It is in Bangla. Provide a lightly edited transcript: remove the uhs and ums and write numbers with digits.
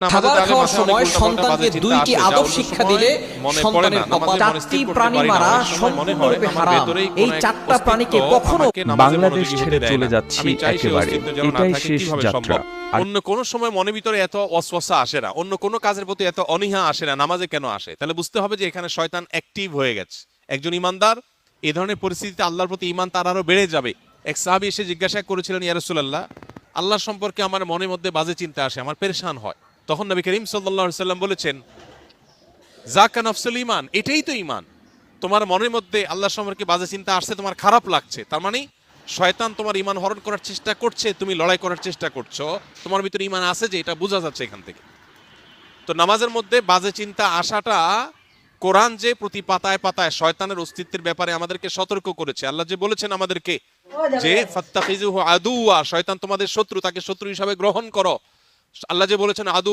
খাবার খাওয়ার সময় সন্তানকে দুইটি আদব শিক্ষা দিলে সন্তানের কপাল। চারটি প্রাণী মারা সম্পূর্ণরূপে হারাম। এই চারটা প্রাণীকে কখনো বাংলাদেশ ছেড়ে চলে যাচ্ছি একেবারে, এটাই শেষ যাত্রা। অন্য কোন সময় মনের ভিতরে এত ওয়াসওয়াসা আসে না, অন্য কোন কাজের প্রতি এত অনীহা আসে না, নামাজে কেন আসে? তাহলে বুঝতে হবে যে এখানে শয়তান অ্যাক্টিভ হয়ে গেছে। একজন ইমানদার এই ধরনের পরিস্থিতিতে আল্লাহর প্রতি ঈমান তার আরো বেড়ে যাবে। এক সাহাবী এসে জিজ্ঞাসা করেছিলেন, ইয়া রাসূলুল্লাহ, আল্লাহ সম্পর্কে আমার মনের মধ্যে বাজে চিন্তা আসে, আমার পেরেশান হয়। তখন নবী করিম সাল্লাল্লাহু আলাইহি সাল্লাম বলেছেন, যাকা নফসুল ঈমান, এটাই তো ঈমান। তোমার মনের মধ্যে আল্লাহ সম্পর্কে বাজে চিন্তা আসছে, তোমার খারাপ লাগছে, তার মানে শয়তান তোমার ঈমান হরণ করার চেষ্টা করছে, তুমি লড়াই করার চেষ্টা করছো, তোমার ভিতরে ঈমান আছে যে, এটা বোঝা যাচ্ছে এখান থেকে। তো নামাজের মধ্যে বাজে চিন্তা আসাটা, কোরআন যে প্রতি পাতায় পাতায় শয়তানের অস্তিত্বের ব্যাপারে আমাদেরকে সতর্ক করেছে। আল্লাহ যে বলেছেন আমাদেরকে যে ফাত্তাখিযুহু আদুওয়া, শয়তান তোমাদের শত্রু, তাকে শত্রু হিসাবে গ্রহণ করো। আল্লাহ যে বলেছেন আদু